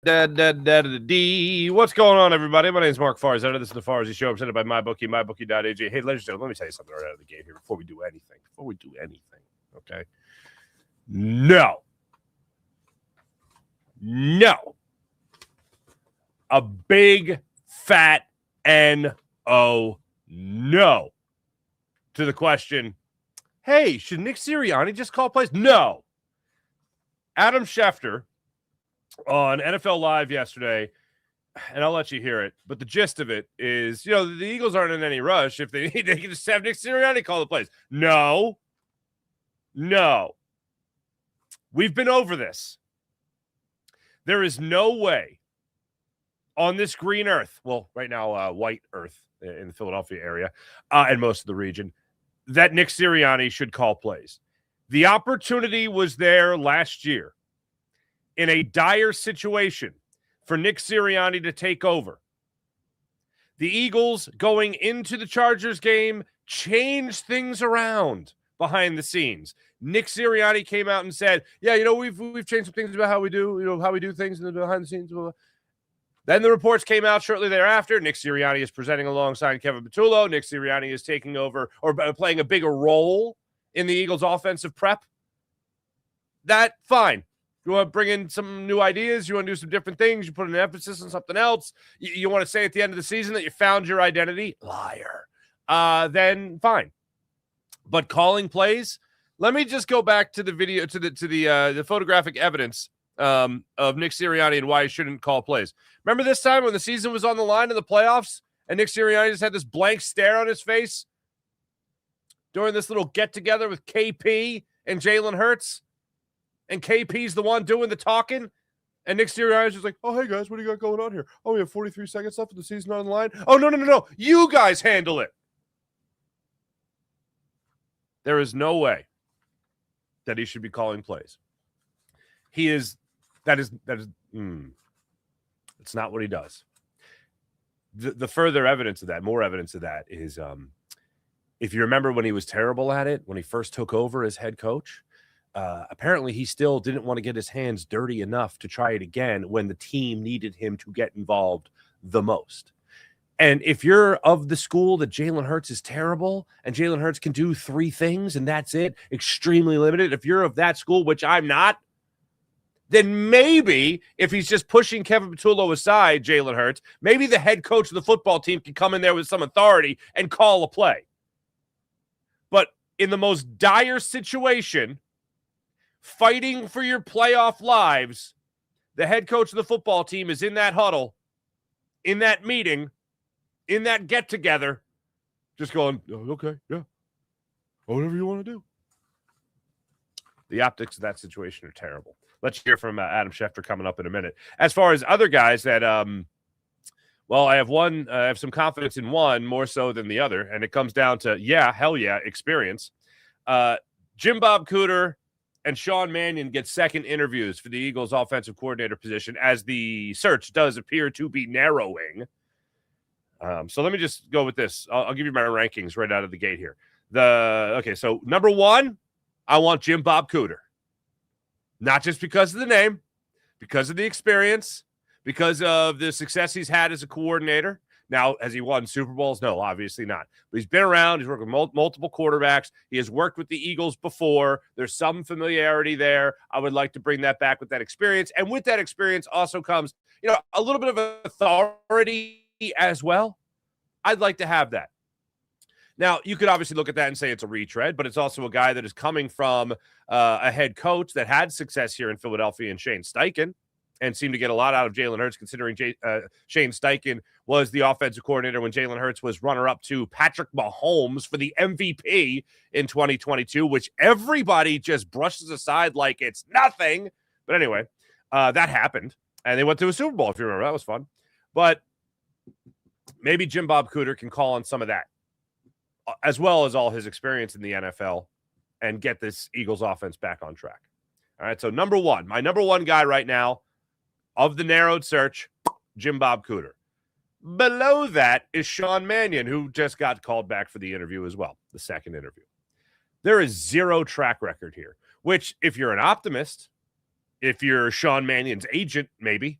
What's going on, everybody? My name is Mark Farzetta. This is the Farzy Show, presented by MyBookie, MyBookie.ag. Hey, ladies and gentlemen, let me tell you something right out of the gate here before we do anything. Okay? No. A big, fat N-O, no. To the question, hey, should Nick Sirianni just call plays? No. Adam Schefter on NFL Live yesterday, and I'll let you hear it, but the gist of it is, the Eagles aren't in any rush. If they need, they can just have Nick Sirianni call the plays. No. We've been over this. There is no way on this green earth, well, right now, white earth in the Philadelphia area and most of the region, that Nick Sirianni should call plays. The opportunity was there last year in a dire situation for Nick Sirianni to take over. The Eagles going into the Chargers game changed things around behind the scenes. Nick Sirianni came out and said, we've changed some things about how we do things in the behind the scenes. Then the reports came out shortly thereafter. Nick Sirianni is presenting alongside Kevin Patullo. Nick Sirianni is taking over or playing a bigger role in the Eagles' offensive prep. That, fine. You want to bring in some new ideas, you want to do some different things, you put an emphasis on something else, you want to say at the end of the season that you found your identity, liar, then fine. But calling plays, let me just go back to the video, to the photographic evidence of Nick Sirianni and why he shouldn't call plays. Remember this time when the season was on the line in the playoffs and Nick Sirianni just had this blank stare on his face during this little get-together with KP and Jalen Hurts? And KP's the one doing the talking. And Nick Sirianni's just like, oh, hey, guys, what do you got going on here? Oh, we have 43 seconds left of the season on the line. Oh, no. You guys handle it. There is no way that he should be calling plays. It's not what he does. The further evidence of that, more evidence of that is if you remember when he was terrible at it, when he first took over as head coach, apparently he still didn't want to get his hands dirty enough to try it again when the team needed him to get involved the most. And if you're of the school that Jalen Hurts is terrible and Jalen Hurts can do three things and that's it, extremely limited, if you're of that school, which I'm not, then maybe if he's just pushing Kevin Patullo aside, Jalen Hurts, maybe the head coach of the football team can come in there with some authority and call a play. But in the most dire situation, fighting for your playoff lives, the head coach of the football team is in that huddle, in that meeting, in that get-together, just going, oh, okay, yeah, whatever you want to do. The optics of that situation are terrible. Let's hear from Adam Schefter coming up in a minute. As far as other guys that, I have some confidence in one more so than the other, and it comes down to, experience. Jim Bob Cooter and Sean Mannion get second interviews for the Eagles offensive coordinator position as the search does appear to be narrowing. So let me just go with this. I'll give you my rankings right out of the gate here. So number one, I want Jim Bob Cooter. Not just because of the name, because of the experience, because of the success he's had as a coordinator. Now, has he won Super Bowls? No, obviously not. But he's been around. He's worked with multiple quarterbacks. He has worked with the Eagles before. There's some familiarity there. I would like to bring that back with that experience. And with that experience also comes, a little bit of authority as well. I'd like to have that. Now, you could obviously look at that and say it's a retread, but it's also a guy that is coming from a head coach that had success here in Philadelphia in Shane Steichen and seemed to get a lot out of Jalen Hurts, considering Shane Steichen was the offensive coordinator when Jalen Hurts was runner-up to Patrick Mahomes for the MVP in 2022, which everybody just brushes aside like it's nothing. But anyway, that happened, and they went to a Super Bowl, if you remember. That was fun. But maybe Jim Bob Cooter can call on some of that, as well as all his experience in the NFL, and get this Eagles offense back on track. All right, so my number one guy right now of the narrowed search, Jim Bob Cooter. Below that is Sean Mannion, who just got called back for the interview as well, the second interview. There is zero track record here, which if you're an optimist, if you're Sean Mannion's agent, maybe,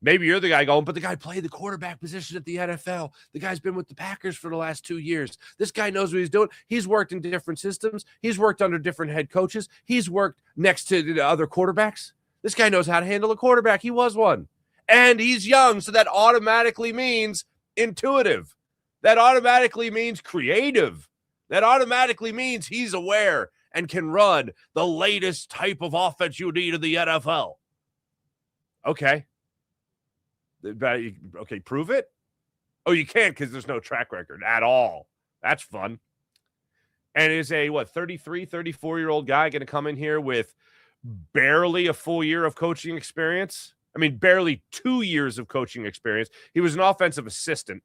Maybe you're the guy going, but the guy played the quarterback position at the NFL. The guy's been with the Packers for the last 2 years. This guy knows what he's doing. He's worked in different systems. He's worked under different head coaches. He's worked next to the other quarterbacks. This guy knows how to handle a quarterback. He was one. And he's young, so that automatically means intuitive. That automatically means creative. That automatically means he's aware and can run the latest type of offense you need in the NFL. Okay. Okay, prove it? Oh, you can't because there's no track record at all. That's fun. And is a, 33, 34-year-old guy going to come in here with barely a full year of coaching experience? I mean, barely 2 years of coaching experience. He was an offensive assistant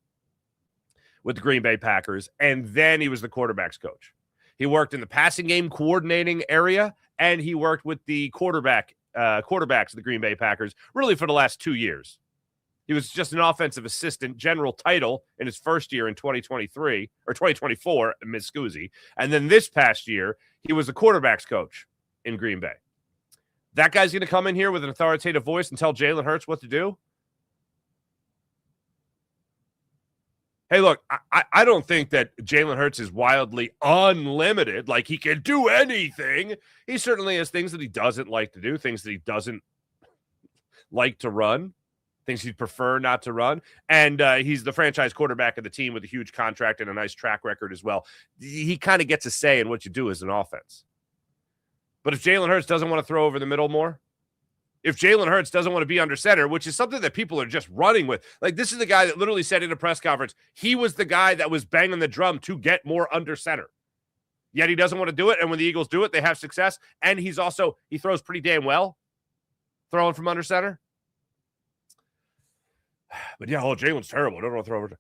with the Green Bay Packers, and then he was the quarterback's coach. He worked in the passing game coordinating area, and he worked with the quarterbacks of the Green Bay Packers really for the last 2 years. He was just an offensive assistant, general title in his first year in 2023 or 2024, Miss Scuzzi. And then this past year, he was the quarterback's coach in Green Bay. That guy's going to come in here with an authoritative voice and tell Jalen Hurts what to do? Hey, look, I don't think that Jalen Hurts is wildly unlimited, like he can do anything. He certainly has things that he doesn't like to do, things that he doesn't like to run, things he'd prefer not to run. And he's the franchise quarterback of the team with a huge contract and a nice track record as well. He kind of gets a say in what you do as an offense. But if Jalen Hurts doesn't want to throw over the middle more, if Jalen Hurts doesn't want to be under center, which is something that people are just running with. Like, this is the guy that literally said in a press conference, he was the guy that was banging the drum to get more under center. Yet he doesn't want to do it. And when the Eagles do it, they have success. And he throws pretty damn well throwing from under center. But yeah, Jalen's terrible. I don't want to throw over.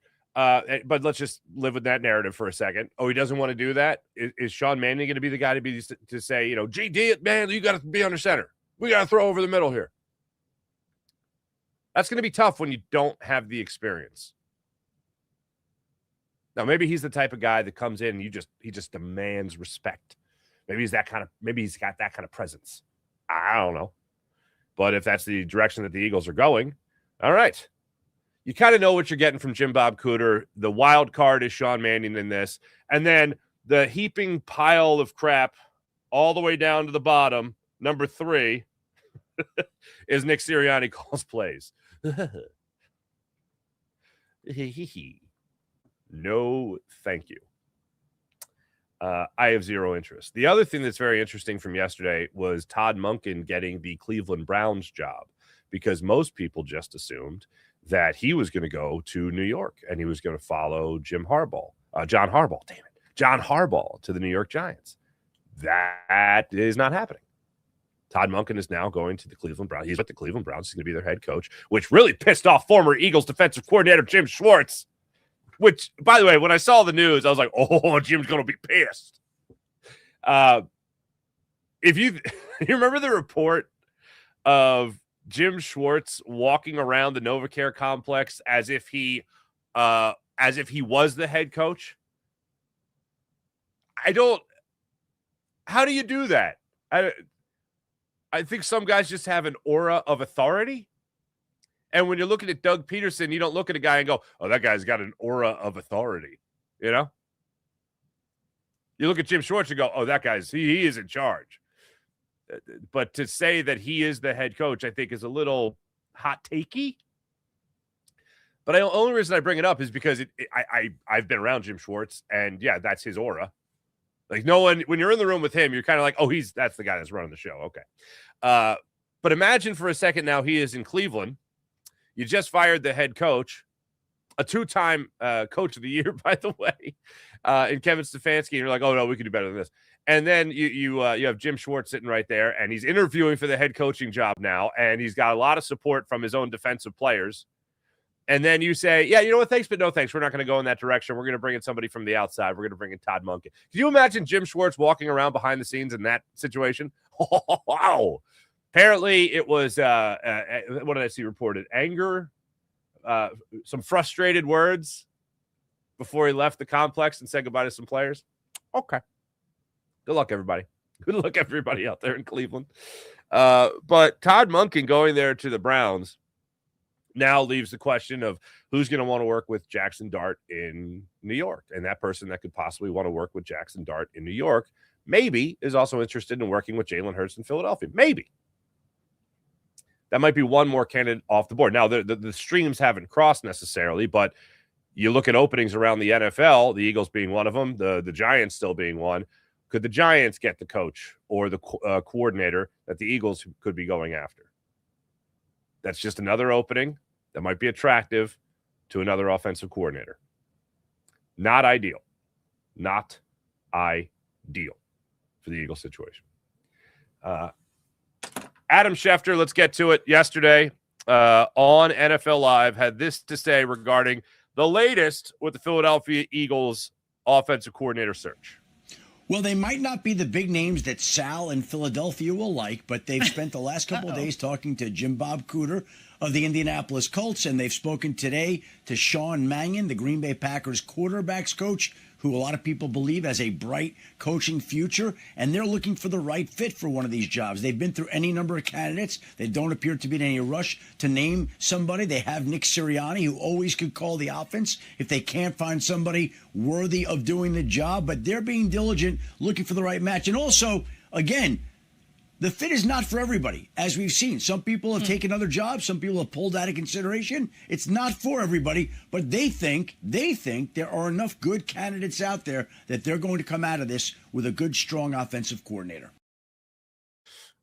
But let's just live with that narrative for a second. Oh, he doesn't want to do that? Is Sean Mannion going to be the guy to say, GD, man, you got to be under center. We got to throw over the middle here. That's going to be tough when you don't have the experience. Now, maybe he's the type of guy that comes in and he just demands respect. Maybe he's got that kind of presence. I don't know. But if that's the direction that the Eagles are going, all right. You kind of know what you're getting from Jim Bob Cooter. The wild card is Sean Mannion in this. And then the heaping pile of crap all the way down to the bottom, number 3, is Nick Sirianni calls plays. No, thank you. I have zero interest. The other thing that's very interesting from yesterday was Todd Monken getting the Cleveland Browns job, because most people just assumed that he was going to go to New York and he was going to follow John Harbaugh to the New York Giants. That is not happening. Todd Monken is now going to the Cleveland Browns. He's with the Cleveland Browns. He's going to be their head coach, which really pissed off former Eagles defensive coordinator Jim Schwartz, which, by the way, when I saw the news, I was like, oh, Jim's going to be pissed. If you remember the report of Jim Schwartz walking around the NovaCare complex as if he was the head coach. How do you do that? I think some guys just have an aura of authority. And when you're looking at Doug Peterson, you don't look at a guy and go, oh, that guy's got an aura of authority. You know? You look at Jim Schwartz and go, oh, that guy's, he is in charge. But to say that he is the head coach, I think is a little hot takey. But the only reason I bring it up is because I've been around Jim Schwartz, and yeah, that's his aura. Like, no one, when you're in the room with him, you're kind of like, oh, that's the guy that's running the show. Okay. But imagine for a second now he is in Cleveland. You just fired the head coach, a 2-time coach of the year, by the way, in Kevin Stefanski. And you're like, oh, no, we could do better than this. And then you have Jim Schwartz sitting right there, and he's interviewing for the head coaching job now, and he's got a lot of support from his own defensive players. And then you say, yeah, you know what, thanks, but no thanks. We're not going to go in that direction. We're going to bring in somebody from the outside. We're going to bring in Todd Monken. Can you imagine Jim Schwartz walking around behind the scenes in that situation? Oh, wow. Apparently it was, what did I see reported? Anger, some frustrated words before he left the complex and said goodbye to some players. Okay. Good luck, everybody. Good luck, everybody out there in Cleveland. But Todd Monken going there to the Browns Now leaves the question of who's going to want to work with Jackson Dart in New York. And that person that could possibly want to work with Jackson Dart in New York maybe is also interested in working with Jalen Hurts in Philadelphia. Maybe. That might be one more candidate off the board. Now, the streams haven't crossed necessarily, but you look at openings around the NFL, the Eagles being one of them, the Giants still being one. Could the Giants get the coach or the coordinator that the Eagles could be going after? That's just another opening that might be attractive to another offensive coordinator. Not ideal. Not ideal for the Eagles situation. Adam Schefter, let's get to it. Yesterday on NFL Live had this to say regarding the latest with the Philadelphia Eagles offensive coordinator search. Well, they might not be the big names that Sal in Philadelphia will like, but they've spent the last couple of days talking to Jim Bob Cooter of the Indianapolis Colts, and they've spoken today to Sean Mannion, the Green Bay Packers quarterbacks coach, who a lot of people believe has a bright coaching future, and they're looking for the right fit for one of these jobs. They've been through any number of candidates. They don't appear to be in any rush to name somebody. They have Nick Sirianni, who always could call the offense if they can't find somebody worthy of doing the job, but they're being diligent, looking for the right match. And also, again, the fit is not for everybody, as we've seen. Some people have taken other jobs. Some people have pulled out of consideration. It's not for everybody, but they think there are enough good candidates out there that they're going to come out of this with a good, strong offensive coordinator.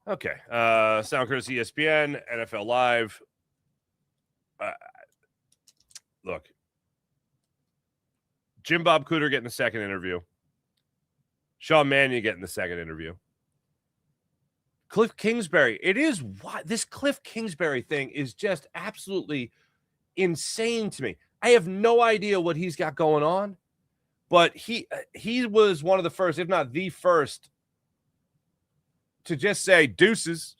Okay. Sound courtesy ESPN, NFL Live. Look, Jim Bob Cooter getting the second interview. Sean Mannion getting the second interview. Cliff Kingsbury. It is what this Cliff Kingsbury thing is just absolutely insane to me. I have no idea what he's got going on, but he was one of the first, if not the first, to just say deuces,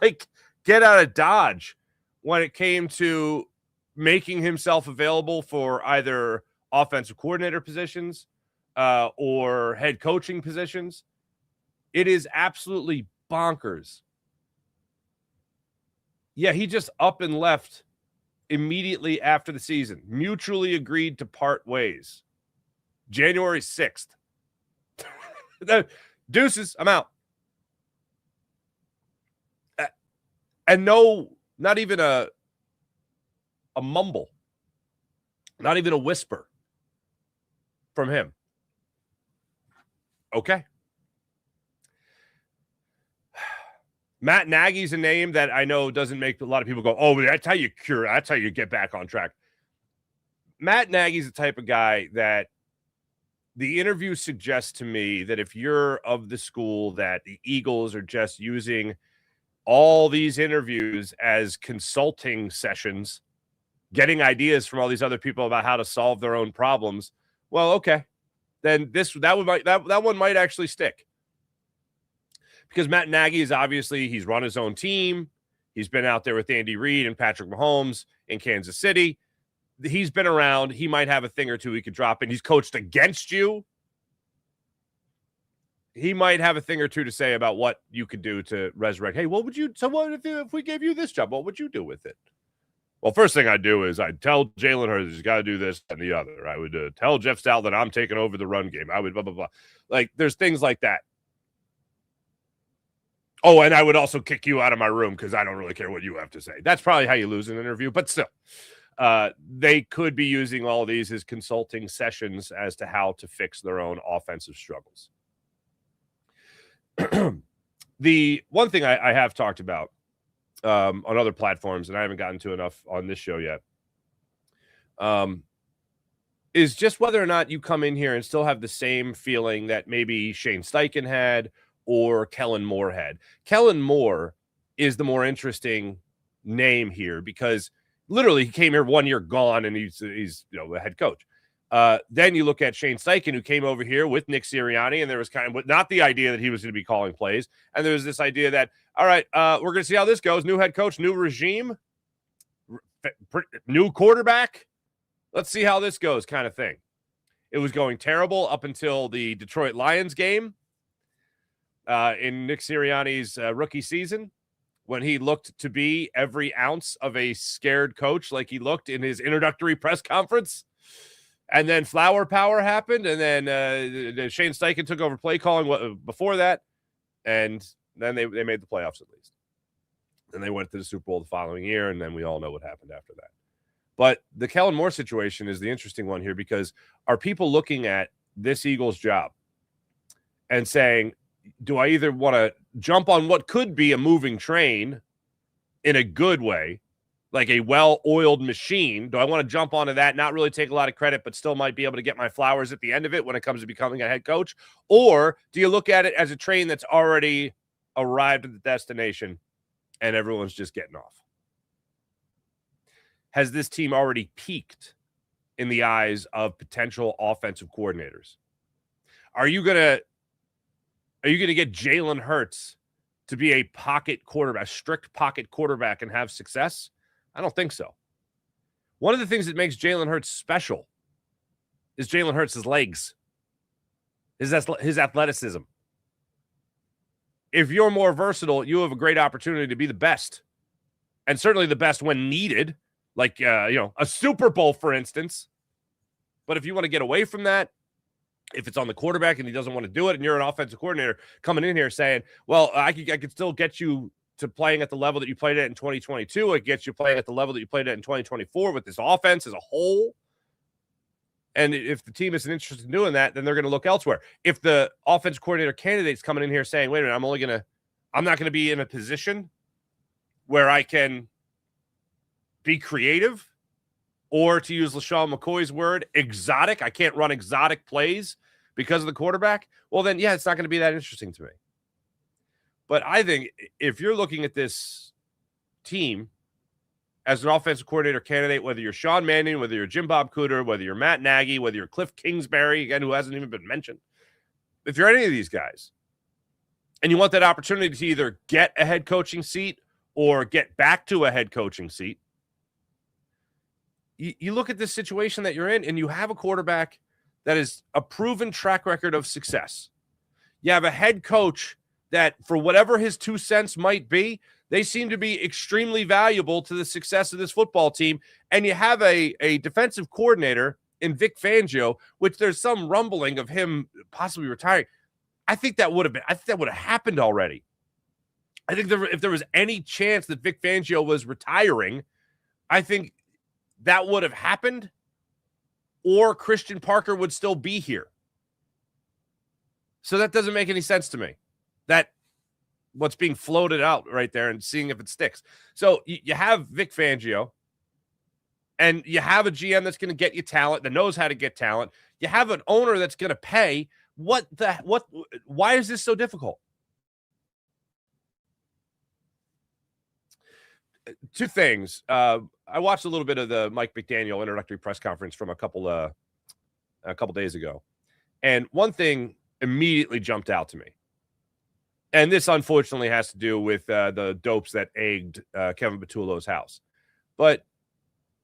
like get out of Dodge when it came to making himself available for either offensive coordinator positions or head coaching positions. It is absolutely bonkers. Yeah, he just up and left immediately after the season. Mutually agreed to part ways. January 6th. Deuces, I'm out. And no, not even a mumble. Not even a whisper from him. Okay. Matt Nagy's a name that I know doesn't make a lot of people go, oh, that's how you cure. That's how you get back on track. Matt Nagy's the type of guy that the interview suggests to me that if you're of the school that the Eagles are just using all these interviews as consulting sessions, getting ideas from all these other people about how to solve their own problems, well, okay, then that one might actually stick. Because Matt Nagy is obviously, he's run his own team. He's been out there with Andy Reid and Patrick Mahomes in Kansas City. He's been around. He might have a thing or two he could drop in. He's coached against you. He might have a thing or two to say about what you could do to resurrect. Hey, what if we gave you this job? What would you do with it? Well, first thing I'd do is I'd tell Jalen Hurts he's got to do this and the other. I would tell Jeff Stout that I'm taking over the run game. I would blah, blah, blah. Like, there's things like that. Oh, and I would also kick you out of my room because I don't really care what you have to say. That's probably how you lose an interview, but still. They could be using all these as consulting sessions as to how to fix their own offensive struggles. The one thing I have talked about on other platforms, and I haven't gotten to enough on this show yet, is just whether or not you come in here and still have the same feeling that maybe Shane Steichen had or Kellen Moore had. Kellen Moore is the more interesting name here because literally he came here 1 year gone and he's a head coach. Then you look at Shane Steichen, who came over here with Nick Sirianni, and there was kind of not the idea that he was going to be calling plays. And there was this idea that, all right, we're going to see how this goes. New head coach, new regime, new quarterback. Let's see how this goes kind of thing. It was going terrible up until the Detroit Lions game in Nick Sirianni's rookie season. when he looked to be every ounce of a scared coach like he looked in his introductory press conference. And then flower power happened, and then Shane Steichen took over play calling before that, and then they made the playoffs at least. Then they went to the Super Bowl the following year, and then we all know what happened after that. But the Kellen Moore situation is the interesting one here, because are people looking at this Eagles job and saying, do I either want to jump on what could be a moving train in a good way, like a well-oiled machine? Do I want to jump onto that, not really take a lot of credit, but still might be able to get my flowers at the end of it when it comes to becoming a head coach? Or do you look at it as a train that's already arrived at the destination and everyone's just getting off? Has this team already peaked in the eyes of potential offensive coordinators? Are you gonna get Jalen Hurts to be a pocket quarterback, strict pocket quarterback, and have success? I don't think so. One of the things that makes Jalen Hurts special is Jalen Hurts' legs, his athleticism. If you're more versatile, you have a great opportunity to be the best, and certainly the best when needed, like a Super Bowl, for instance. But if you want to get away from that, if it's on the quarterback and he doesn't want to do it, and you're an offensive coordinator coming in here saying, well, I could still get you to playing at the level that you played at in 2022. It gets you playing at the level that you played at in 2024 with this offense as a whole. And if the team isn't interested in doing that, then they're going to look elsewhere. If the offensive coordinator candidate's coming in here saying, wait a minute, I'm not going to be in a position where I can be creative, or to use LaShawn McCoy's word, exotic. I can't run exotic plays because of the quarterback. Well, then, yeah, it's not going to be that interesting to me. But I think if you're looking at this team as an offensive coordinator candidate, whether you're Sean Mannion, whether you're Jim Bob Cooter, whether you're Matt Nagy, whether you're Cliff Kingsbury, again, who hasn't even been mentioned, if you're any of these guys and you want that opportunity to either get a head coaching seat or get back to a head coaching seat, you look at this situation that you're in, and you have a quarterback that is a proven track record of success. You have a head coach that, for whatever his 2 cents might be, they seem to be extremely valuable to the success of this football team. And you have a defensive coordinator in Vic Fangio, which there's some rumbling of him possibly retiring. I think that would have happened already. I think if there was any chance that Vic Fangio was retiring, I think that would have happened, or Christian Parker would still be here. So that doesn't make any sense to me. That what's being floated out right there and seeing if it sticks. So you have Vic Fangio, and you have a GM that's going to get you talent, that knows how to get talent. You have an owner that's going to pay. Why is this so difficult? Two things. I watched a little bit of the Mike McDaniel introductory press conference from a couple days ago. And one thing immediately jumped out to me. And this, unfortunately, has to do with the dopes that egged Kevin Patullo's house. But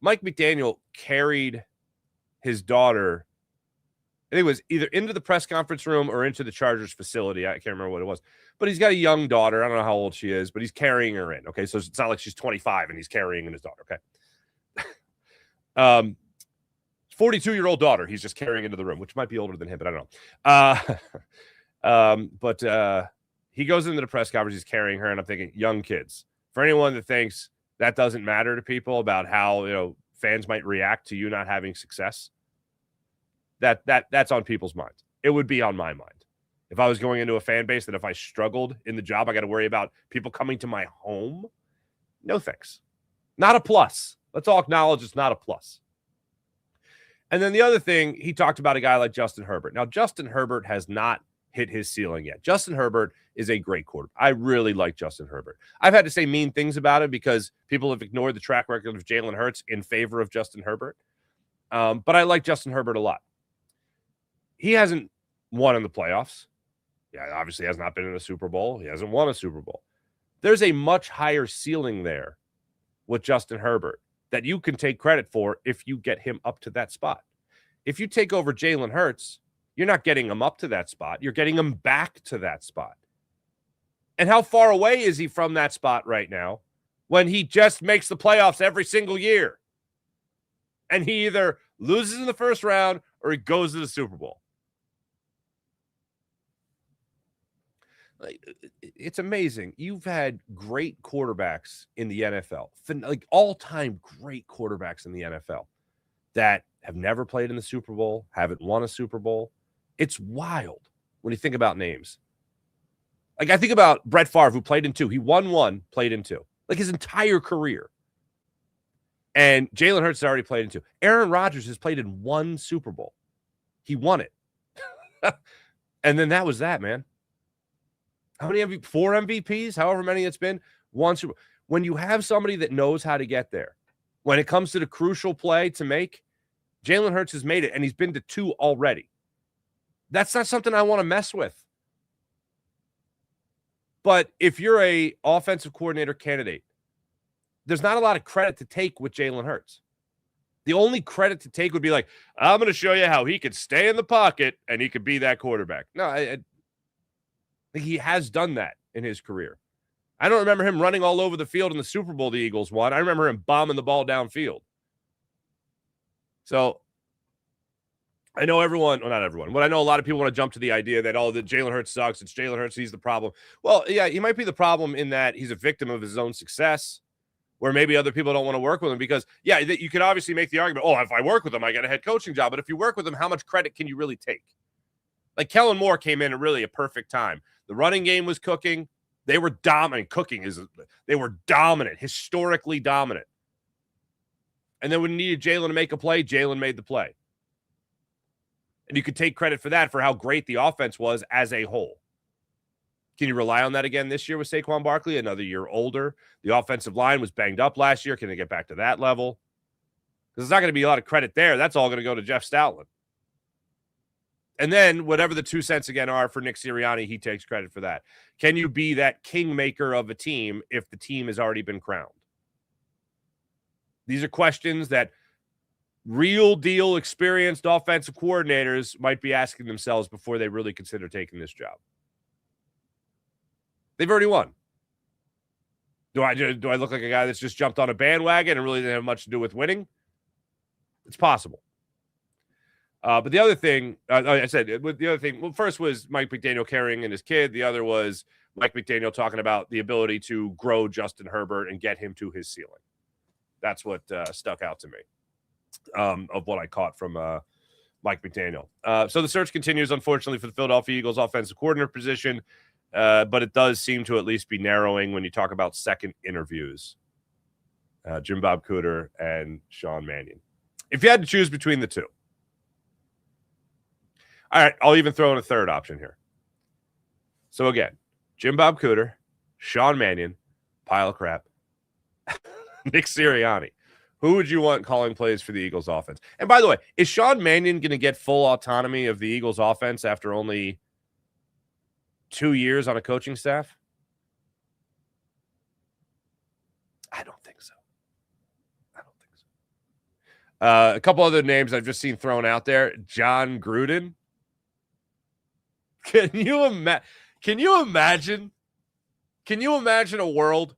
Mike McDaniel carried his daughter, I think it was either into the press conference room or into the Chargers facility. I can't remember what it was. But he's got a young daughter. I don't know how old she is, but he's carrying her in. Okay, so it's not like she's 25 and he's carrying in his daughter. Okay. 42-year-old daughter he's just carrying into the room, which might be older than him, but I don't know. But he goes into the press conference, he's carrying her, and I'm thinking, young kids. For anyone that thinks that doesn't matter to people about how fans might react to you not having success, that's on people's minds. It would be on my mind. If I was going into a fan base that if I struggled in the job, I got to worry about people coming to my home. No thanks. Not a plus. Let's all acknowledge it's not a plus. And then the other thing, he talked about a guy like Justin Herbert. Now, Justin Herbert has not hit his ceiling yet. Justin Herbert is a great quarterback. I really like Justin Herbert. I've had to say mean things about him because people have ignored the track record of Jalen Hurts in favor of Justin Herbert. But I like Justin Herbert a lot. He hasn't won in the playoffs. Yeah, obviously has not been in a Super Bowl. He hasn't won a Super Bowl. There's a much higher ceiling there with Justin Herbert that you can take credit for if you get him up to that spot. If you take over Jalen Hurts, you're not getting him up to that spot. You're getting him back to that spot. And how far away is he from that spot right now when he just makes the playoffs every single year? And he either loses in the first round or he goes to the Super Bowl. Like, it's amazing. You've had great quarterbacks in the NFL, like all-time great quarterbacks in the NFL that have never played in the Super Bowl, haven't won a Super Bowl. It's wild when you think about names. Like, I think about Brett Favre, who played in 2. He won 1, played in 2. Like, his entire career. And Jalen Hurts has already played in 2. Aaron Rodgers has played in 1 Super Bowl. He won it. And then that was that, man. How many 4 MVPs, however many it's been, 1 Super Bowl. When you have somebody that knows how to get there, when it comes to the crucial play to make, Jalen Hurts has made it, and he's been to 2 already. That's not something I want to mess with. But if you're a offensive coordinator candidate, there's not a lot of credit to take with Jalen Hurts. The only credit to take would be like, I'm going to show you how he could stay in the pocket and he could be that quarterback. No, I think he has done that in his career. I don't remember him running all over the field in the Super Bowl the Eagles won. I remember him bombing the ball downfield. So I know everyone, well, not everyone, but I know a lot of people want to jump to the idea that, that Jalen Hurts sucks. It's Jalen Hurts. He's the problem. Well, yeah, he might be the problem in that he's a victim of his own success, where maybe other people don't want to work with him because, yeah, you can obviously make the argument, if I work with him, I get a head coaching job. But if you work with him, how much credit can you really take? Like, Kellen Moore came in at really a perfect time. The running game was cooking. They were dominant. They were dominant, historically dominant. And then when you needed Jalen to make a play, Jalen made the play. And you could take credit for that, for how great the offense was as a whole. Can you rely on that again this year with Saquon Barkley? Another year older. The offensive line was banged up last year. Can they get back to that level? Because there's not going to be a lot of credit there. That's all going to go to Jeff Stoutland. And then whatever the 2 cents again are for Nick Sirianni, he takes credit for that. Can you be that kingmaker of a team if the team has already been crowned? These are questions that real deal experienced offensive coordinators might be asking themselves before they really consider taking this job. They've already won. Do I look like a guy that's just jumped on a bandwagon and really didn't have much to do with winning? It's possible. But the other thing, well, first was Mike McDaniel carrying in his kid. The other was Mike McDaniel talking about the ability to grow Justin Herbert and get him to his ceiling. That's what stuck out to me of what I caught from Mike McDaniel. So the search continues, unfortunately, for the Philadelphia Eagles offensive coordinator position, but it does seem to at least be narrowing when you talk about second interviews. Jim Bob Cooter and Sean Mannion. If you had to choose between the two. All right, I'll even throw in a third option here. So again, Jim Bob Cooter, Sean Mannion, pile of crap, Nick Sirianni. Who would you want calling plays for the Eagles offense? And by the way, is Sean Mannion going to get full autonomy of the Eagles offense after only 2 years on a coaching staff? I don't think so. A couple other names I've just seen thrown out there. John Gruden. Can you imagine a world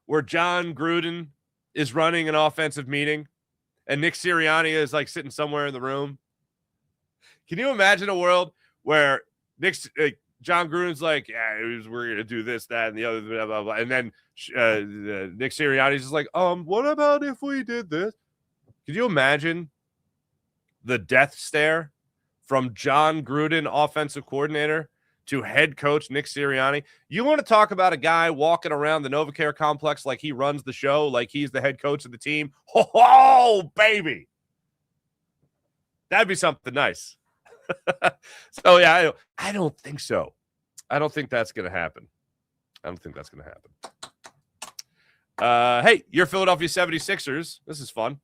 where John Gruden is running an offensive meeting and Nick Sirianni is like sitting somewhere in the room? Can you imagine a world where John Gruden's like, we're going to do this, that, and the other, blah, blah, blah. And then Nick Sirianni's just like, what about if we did this? Could you imagine the death stare from John Gruden, offensive coordinator, to head coach Nick Sirianni? You want to talk about a guy walking around the NovaCare complex like he runs the show, like he's the head coach of the team? Oh, baby. That'd be something nice. So, yeah, I don't think so. I don't think that's going to happen. Hey, your Philadelphia 76ers. This is fun.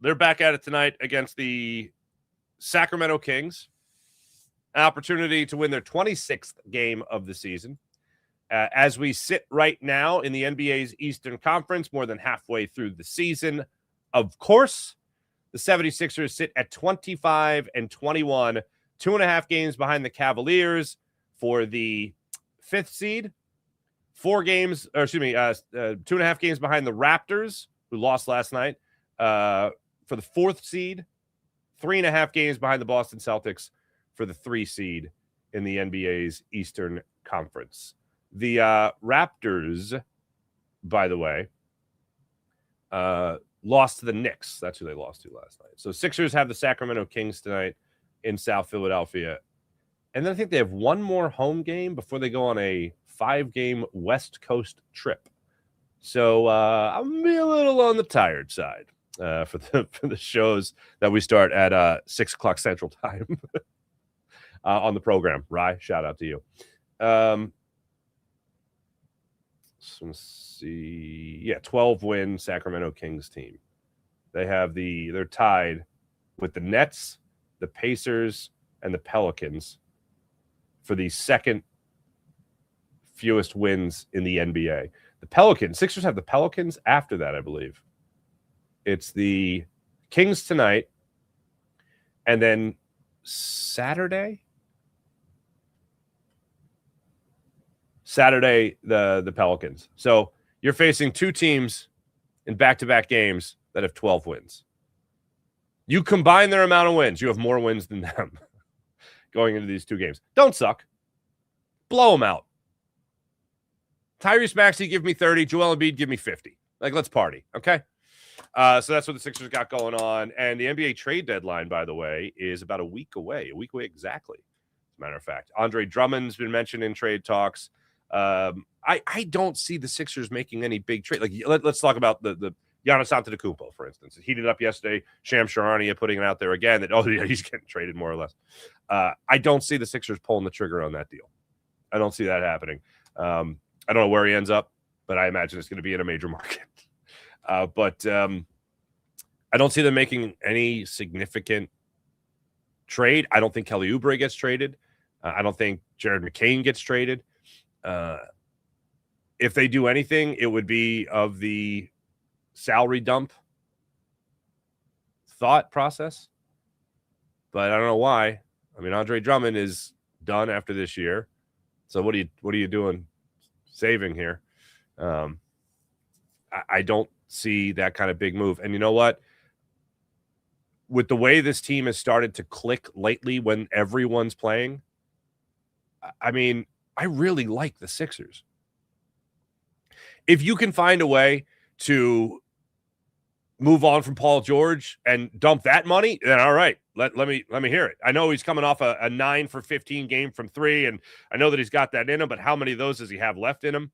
They're back at it tonight against the Sacramento Kings. An opportunity to win their 26th game of the season. As we sit right now in the NBA's Eastern Conference, more than halfway through the season, of course, the 76ers sit at 25-21, 2.5 games behind the Cavaliers, for the 5th seed. 2.5 games behind the Raptors, who lost last night. For the 4th seed, 3.5 games behind the Boston Celtics for the 3 seed in the NBA's Eastern Conference. The Raptors, by the way, lost to the Knicks. That's who they lost to last night. So Sixers have the Sacramento Kings tonight in South Philadelphia. And then I think they have one more home game before they go on a 5-game West Coast trip. So I'm a little on the tired side for the shows that we start at 6 o'clock Central Time on the program. Rye, shout out to you. Let's see. Yeah, 12-win Sacramento Kings team. They're tied with the Nets, the Pacers, and the Pelicans for the second fewest wins in the NBA. The Sixers have the Pelicans after that, I believe. It's the Kings tonight, and then Saturday, the Pelicans. So you're facing 2 teams in back-to-back games that have 12 wins. You combine their amount of wins, you have more wins than them going into these 2 games. Don't suck. Blow them out. Tyrese Maxey, give me 30. Joel Embiid, give me 50. Like, let's party, okay? So that's what the Sixers got going on. And the NBA trade deadline, by the way, is about a week away exactly, as a matter of fact. Andre Drummond's been mentioned in trade talks. I don't see the Sixers making any big trade. Like, let's talk about the Giannis Antetokounmpo, for instance. It heated up yesterday. Shams Charania putting it out there again that, he's getting traded more or less. I don't see the Sixers pulling the trigger on that deal. I don't see that happening. I don't know where he ends up, but I imagine it's going to be in a major market. But I don't see them making any significant trade. I don't think Kelly Oubre gets traded. I don't think Jared McCain gets traded. If they do anything, it would be of the salary dump thought process. But I don't know why. I mean, Andre Drummond is done after this year. So what are you doing saving here? I don't see that kind of big move. And you know what? With the way this team has started to click lately when everyone's playing, I mean, I really like the Sixers. If you can find a way to move on from Paul George and dump that money, then all right, let me hear it. I know he's coming off a 9 for 15 game from 3, and I know that he's got that in him, but how many of those does he have left in him?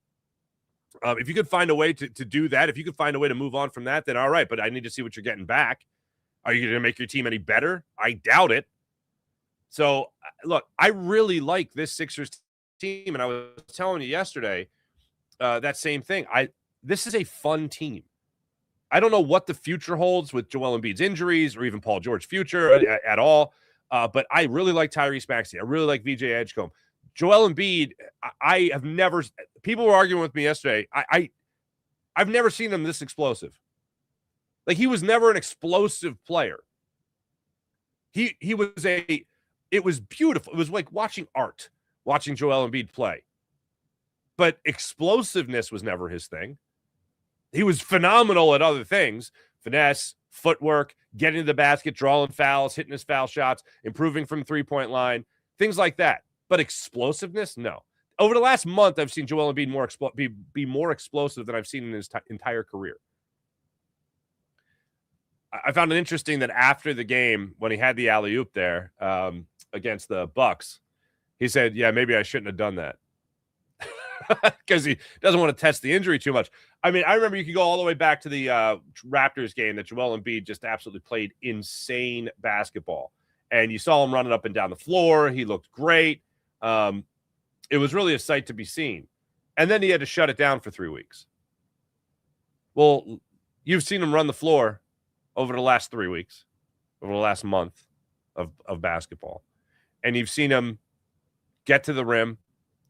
If you could find a way to do that, if you could find a way to move on from that, then all right, but I need to see what you're getting back. Are you going to make your team any better? I doubt it. So, look, I really like this Sixers team, and I was telling you yesterday that same thing. This is a fun team. I don't know what the future holds with Joel Embiid's injuries or even Paul George's future at all, but I really like Tyrese Maxey. I really like VJ Edgecombe. Joel Embiid, I have never – people were arguing with me yesterday. I've never seen him this explosive. Like, he was never an explosive player. It was beautiful. It was like watching art, watching Joel Embiid play. But explosiveness was never his thing. He was phenomenal at other things. Finesse, footwork, getting to the basket, drawing fouls, hitting his foul shots, improving from three-point line, things like that. But explosiveness, no. Over the last month, I've seen Joel Embiid be more explosive than I've seen in his entire career. I found it interesting that after the game, when he had the alley-oop there against the Bucks, he said, yeah, maybe I shouldn't have done that. Because he doesn't want to test the injury too much. I mean, I remember you could go all the way back to the Raptors game that Joel Embiid just absolutely played insane basketball. And you saw him running up and down the floor. He looked great. It was really a sight to be seen. And then he had to shut it down for 3 weeks. Well, you've seen him run the floor over the last 3 weeks, over the last month of basketball. And you've seen him get to the rim.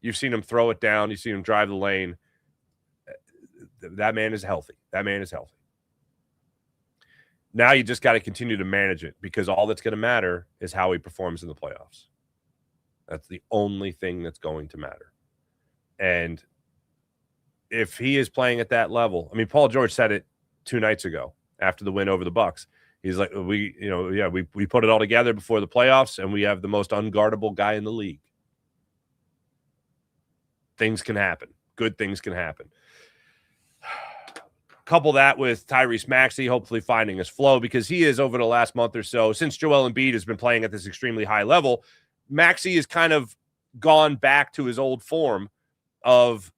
You've seen him throw it down. You've seen him drive the lane. That man is healthy. That man is healthy. Now you just got to continue to manage it because all that's going to matter is how he performs in the playoffs. That's the only thing that's going to matter. And if he is playing at that level, I mean, Paul George said it 2 nights ago after the win over the Bucks. He's like, we put it all together before the playoffs, and we have the most unguardable guy in the league. Things can happen. Good things can happen. Couple that with Tyrese Maxey hopefully finding his flow, because he is, over the last month or so, since Joel Embiid has been playing at this extremely high level, Maxey has kind of gone back to his old form of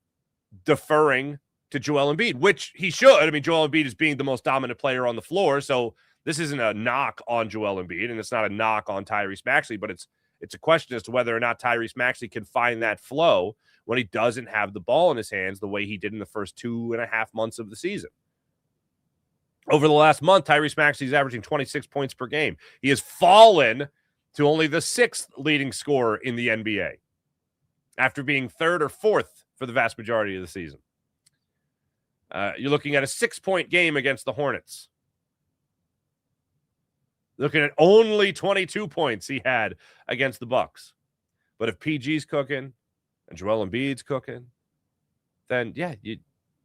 deferring to Joel Embiid, which he should. I mean, Joel Embiid is being the most dominant player on the floor, so this isn't a knock on Joel Embiid, and it's not a knock on Tyrese Maxey, but it's a question as to whether or not Tyrese Maxey can find that flow when he doesn't have the ball in his hands the way he did in the first 2.5 months of the season. Over the last month, Tyrese Maxey is averaging 26 points per game. He has fallen to only the 6th leading scorer in the NBA after being 3rd or 4th for the vast majority of the season. You're looking at a 6-point game against the Hornets. Looking at only 22 points he had against the Bucks. But if PG's cooking and Joel Embiid's cooking, then, yeah, you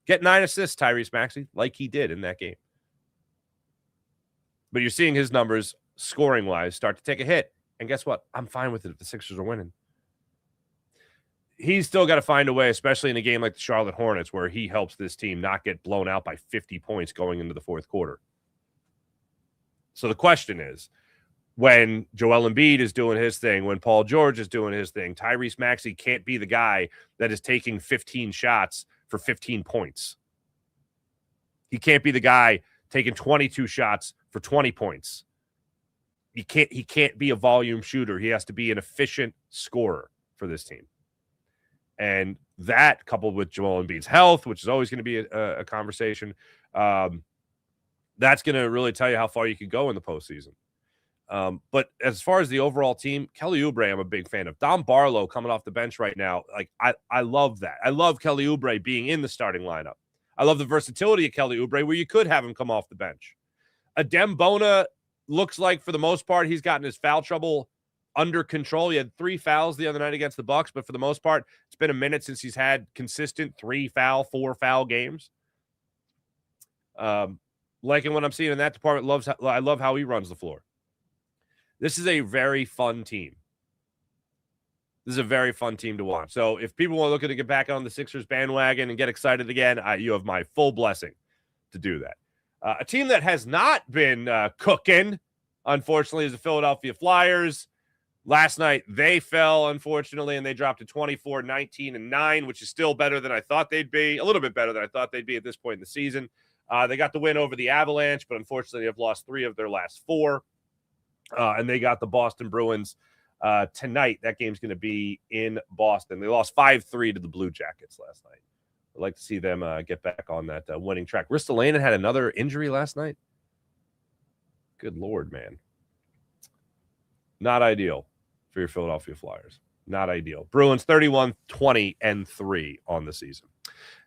get 9 assists, Tyrese Maxey, like he did in that game. But you're seeing his numbers, scoring-wise, start to take a hit. And guess what? I'm fine with it if the Sixers are winning. He's still got to find a way, especially in a game like the Charlotte Hornets, where he helps this team not get blown out by 50 points going into the fourth quarter. So the question is, when Joel Embiid is doing his thing, when Paul George is doing his thing, Tyrese Maxey can't be the guy that is taking 15 shots for 15 points. He can't be the guy taking 22 shots for 20 points. He can't be a volume shooter. He has to be an efficient scorer for this team. And that, coupled with Joel Embiid's health, which is always going to be a conversation, that's going to really tell you how far you can go in the postseason. But as far as the overall team, Kelly Oubre, I'm a big fan of. Dom Barlow coming off the bench right now. Like, I love that. I love Kelly Oubre being in the starting lineup. I love the versatility of Kelly Oubre, where you could have him come off the bench. Adem Bona looks like, for the most part, he's gotten his foul trouble under control. He had 3 fouls the other night against the Bucks, but for the most part, it's been a minute since he's had consistent 3-foul, 4-foul games. Liking what I'm seeing in that department. I love how he runs the floor. This is a very fun team. This is a very fun team to watch. So if people are looking to get back on the Sixers bandwagon and get excited again, you have my full blessing to do that. A team that has not been cooking, unfortunately, is the Philadelphia Flyers. Last night, they fell, unfortunately, and they dropped to 24, 19, and 9, which is still better than I thought they'd be. A little bit better than I thought they'd be at this point in the season. They got the win over the Avalanche, but unfortunately, they've lost 3 of their last 4. And they got the Boston Bruins tonight. That game's going to be in Boston. They lost 5-3 to the Blue Jackets last night. I'd like to see them get back on that winning track. Ristolainen had another injury last night. Good Lord, man. Not ideal for your Philadelphia Flyers. Not ideal. Bruins 31-20-3 on the season.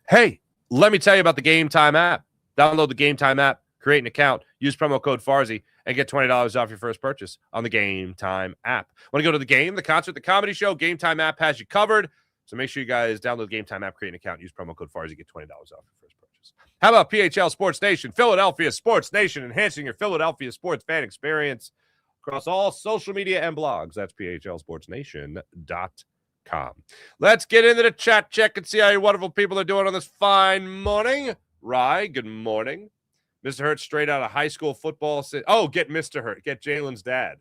Hey, let me tell you about the Game Time app. Download the Game Time app, create an account, use promo code Farzy, and get $20 off your first purchase on the Game Time app. Want to go to the game, the concert, the comedy show? Game Time app has you covered. So make sure you guys download the Game Time app, create an account, use promo code Farzy, get $20 off your first purchase. How about PHL Sports Nation, Philadelphia Sports Nation, enhancing your Philadelphia sports fan experience across all social media and blogs. That's phlsportsnation.com. Let's get into the chat check and see how your wonderful people are doing on this fine morning. Rye, good morning. Mr. Hurt straight out of high school football. Get Mr. Hurt. Get Jalen's dad.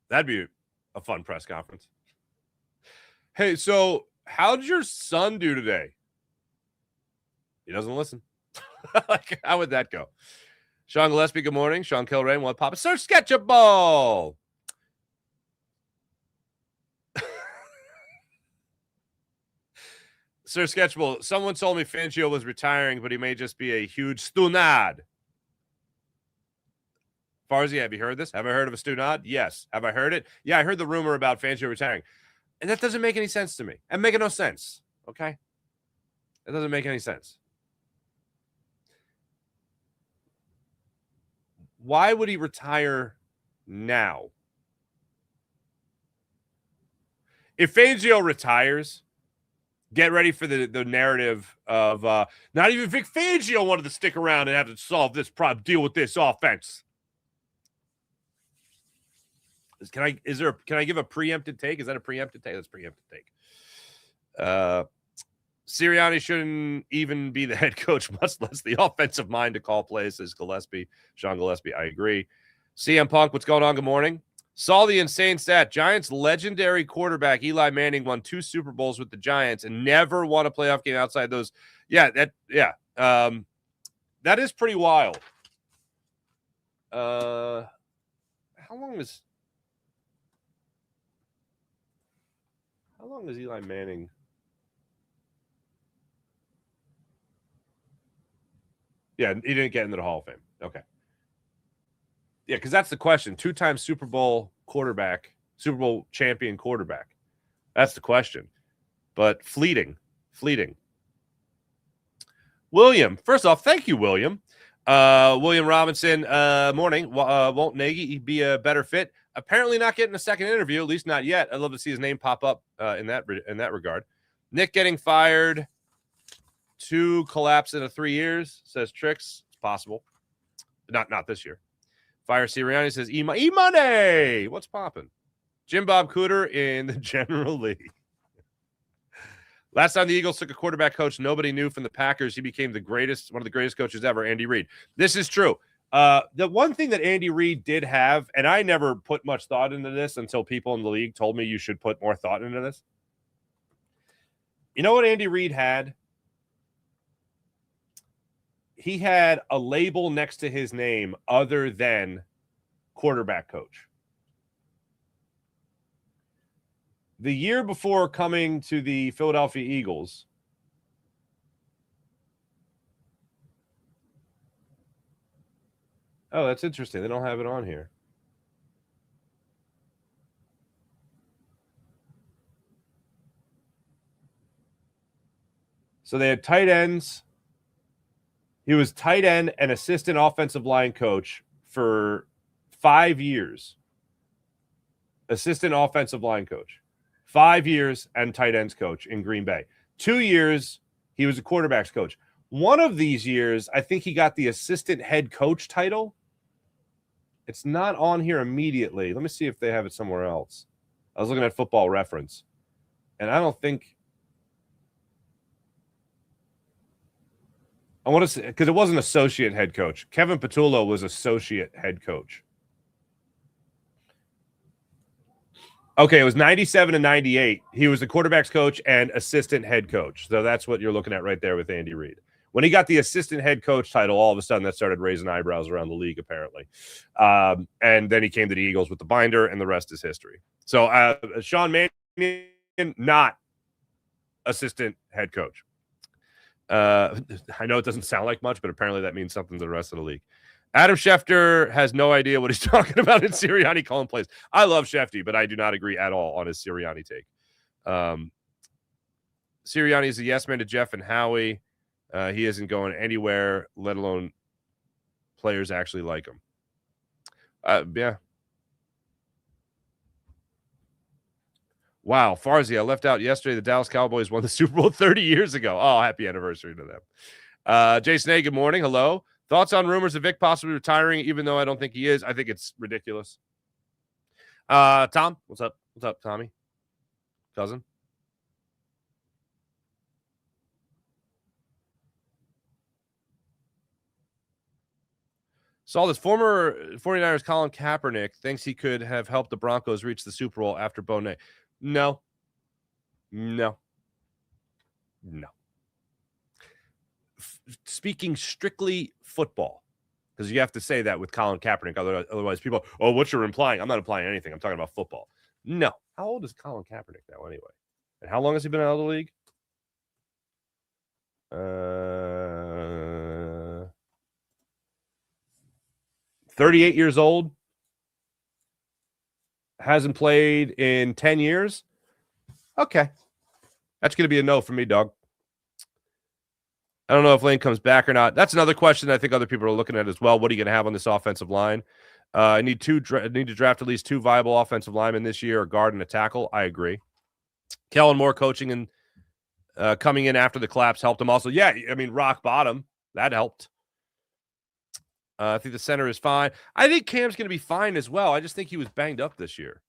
That'd be a fun press conference. Hey, so how'd your son do today? He doesn't listen. Like, how would that go? Sean Gillespie, good morning. Sean Kilrain, what Papa? Sir Sketchable. Sir Sketchable, someone told me Fangio was retiring, but he may just be a huge stunad. Farzy, have you heard this? Have I heard of a stunad? Yes. Have I heard it? Yeah, I heard the rumor about Fangio retiring. And that doesn't make any sense to me. I'm making no sense, okay? It doesn't make any sense. Why would he retire now? if Fangio retires, get ready for the narrative of not even Vic Fangio wanted to stick around and have to solve this problem, deal with this offense. Can I give a preempted take? Is that a preempted take? That's a preempted take. Sirianni shouldn't even be the head coach, much less the offensive mind to call plays, says Sean Gillespie. I agree. CM Punk, what's going on? Good morning. Saw the insane stat. Giants' legendary quarterback Eli Manning won 2 Super Bowls with the Giants and never won a playoff game outside those. That is pretty wild. How long is Eli Manning? Yeah, he didn't get into the Hall of Fame. Okay. Yeah, because that's the question. 2-time Super Bowl quarterback, Super Bowl champion quarterback. That's the question. But fleeting. William, first off, thank you, William. William Robinson, morning. Won't Nagy be a better fit? Apparently not getting a second interview, at least not yet. I'd love to see his name pop up in that regard. Nick getting fired. 2 collapse in 3 years, says Tricks. It's possible. Not this year. Fire Sirianni says, E-money! What's popping? Jim Bob Cooter in the General League. Last time the Eagles took a quarterback coach nobody knew from the Packers, he became one of the greatest coaches ever, Andy Reid. This is true. The one thing that Andy Reid did have, and I never put much thought into this until people in the league told me you should put more thought into this. You know what Andy Reid had? He had a label next to his name other than quarterback coach. The year before coming to the Philadelphia Eagles, oh, that's interesting. They don't have it on here. So they had tight ends. He was tight end and assistant offensive line coach for 5 years. Assistant offensive line coach. 5 years and tight ends coach in Green Bay. 2 years, he was a quarterbacks coach. One of these years, I think he got the assistant head coach title. It's not on here immediately. Let me see if they have it somewhere else. I was looking at Football Reference, and I don't think I want to say, because it wasn't associate head coach. Kevin Patullo was associate head coach. Okay, it was 97 and 98. He was the quarterback's coach and assistant head coach. So that's what you're looking at right there with Andy Reid. When he got the assistant head coach title, all of a sudden that started raising eyebrows around the league, apparently. And then he came to the Eagles with the binder, and the rest is history. So Sean Mannion, not assistant head coach. I know it doesn't sound like much, but apparently that means something to the rest of the league. Adam Schefter has no idea what he's talking about in Sirianni calling plays. I love Schefty, but I do not agree at all on his Sirianni take. Sirianni is a yes man to Jeff and Howie. He isn't going anywhere, let alone players actually like him. Yeah. Wow, Farzy, I left out yesterday. The Dallas Cowboys won the Super Bowl 30 years ago. Oh, happy anniversary to them. Jason A, good morning. Hello. Thoughts on rumors of Vic possibly retiring, even though I don't think he is? I think it's ridiculous. Tom, what's up? What's up, Tommy? Cousin? Saw this former 49ers Colin Kaepernick thinks he could have helped the Broncos reach the Super Bowl after Bo Nix. No. Speaking strictly football, because you have to say that with Colin Kaepernick. Otherwise, people, oh, what you're implying? I'm not implying anything. I'm talking about football. No. How old is Colin Kaepernick now anyway? And how long has he been out of the league? 38 years old. Hasn't played in 10 years. Okay. That's going to be a no for me, dog. I don't know if Lane comes back or not. That's another question I think other people are looking at as well. What are you going to have on this offensive line? I need to draft at least 2 viable offensive linemen this year, a guard and a tackle. I agree. Kellen Moore coaching and coming in after the collapse helped him also. Yeah, I mean, rock bottom. That helped. I think the center is fine. I think Cam's going to be fine as well. I just think he was banged up this year.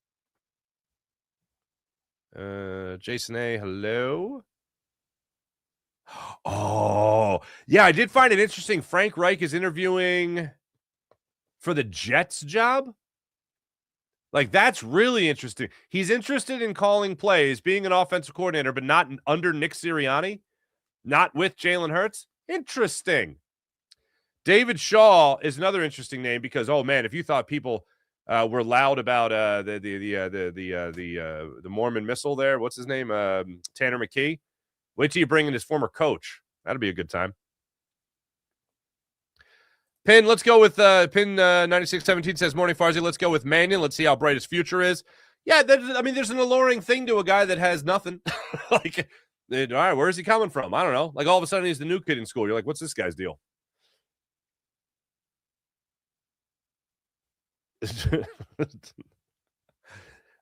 Jason A., hello. Oh, yeah, I did find it interesting. Frank Reich is interviewing for the Jets job. Like, that's really interesting. He's interested in calling plays, being an offensive coordinator, but not under Nick Sirianni, not with Jalen Hurts. Interesting. David Shaw is another interesting name because, oh man, if you thought people were loud about the Mormon missile there, what's his name, Tanner McKee? Wait till you bring in his former coach. That'll be a good time. Pin, let's go with Pin 9617 says, morning Farzi, let's go with Mannion. Let's see how bright his future is. Yeah, there's an alluring thing to a guy that has nothing. Like, all right, where is he coming from? I don't know. Like, all of a sudden he's the new kid in school. You're like, what's this guy's deal?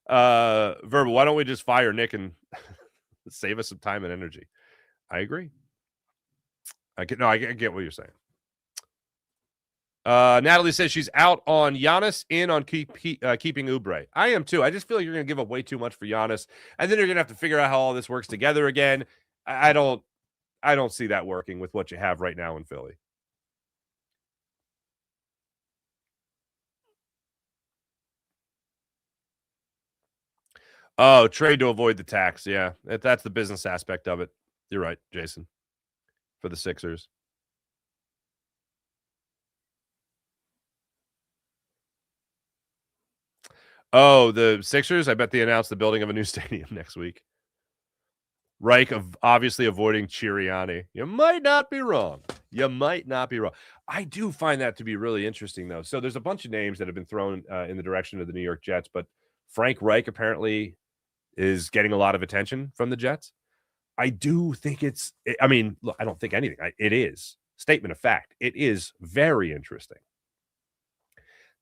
Verbal, why don't we just fire Nick and save us some time and energy? I agree. I get what you're saying. Natalie says she's out on Giannis, in on keeping Oubre. I am too. I just feel like you're going to give up way too much for Giannis, and then you're going to have to figure out how all this works together again. I don't see that working with what you have right now in Philly. Oh, trade to avoid the tax. Yeah, that's the business aspect of it. You're right, Jason, for the Sixers. Oh, the Sixers, I bet they announced the building of a new stadium next week. Reich of obviously avoiding Sirianni. You might not be wrong. I do find that to be really interesting, though. So there's a bunch of names that have been thrown in the direction of the New York Jets, but Frank Reich apparently is getting a lot of attention from the Jets. I do think look, I don't think anything. It is. Statement of fact. It is very interesting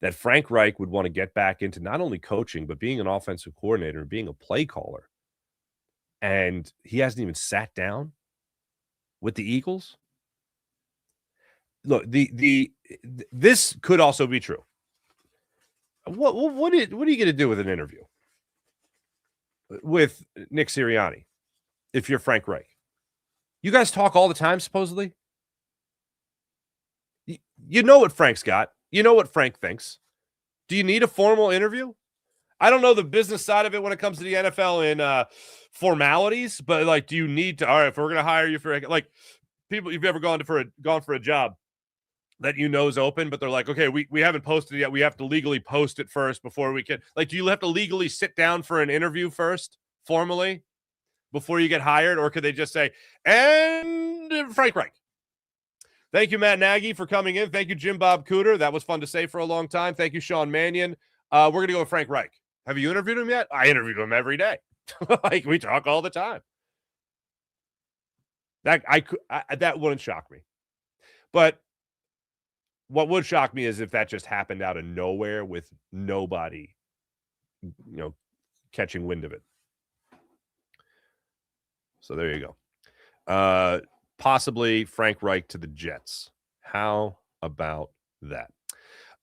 that Frank Reich would want to get back into not only coaching, but being an offensive coordinator and being a play caller. And he hasn't even sat down with the Eagles. Look, this could also be true. What are you going to do with an interview with Nick Sirianni if you're Frank Reich? You guys talk all the time, supposedly. You know what Frank's got. You know what Frank thinks. Do you need a formal interview? I don't know the business side of it when it comes to the NFL in formalities, but like, do you need to? All right, if we're going to hire you for like people, you've ever gone for a job that you know is open, but they're like, okay, we haven't posted it yet. We have to legally post it first before we can. Like, do you have to legally sit down for an interview first, formally, before you get hired, or could they just say, and Frank Reich? Thank you, Matt Nagy, for coming in. Thank you, Jim Bob Cooter. That was fun to say for a long time. Thank you, Sean Mannion. We're going to go with Frank Reich. Have you interviewed him yet? I interviewed him every day. Like, we talk all the time. That wouldn't shock me. But what would shock me is if that just happened out of nowhere with nobody, catching wind of it. So there you go. Possibly Frank Reich to the Jets. How about that?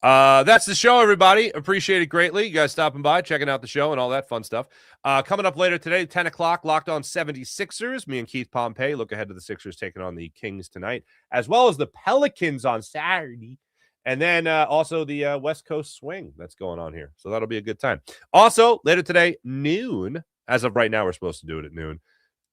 That's the show, everybody. Appreciate it greatly. You guys stopping by, checking out the show and all that fun stuff. Coming up later today, 10 o'clock, Locked On 76ers. Me and Keith Pompey look ahead to the Sixers taking on the Kings tonight, as well as the Pelicans on Saturday. And then also the West Coast swing that's going on here. So that'll be a good time. Also, later today, noon. As of right now, we're supposed to do it at noon.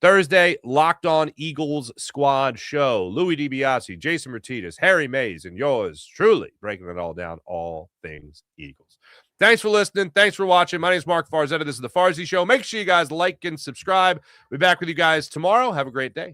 Thursday, Locked On Eagles Squad Show. Louis DiBiase, Jason Martinez, Harry Mays, and yours truly breaking it all down, all things Eagles. Thanks for listening. Thanks for watching. My name is Mark Farzetta. This is The Farzy Show. Make sure you guys like and subscribe. We'll be back with you guys tomorrow. Have a great day.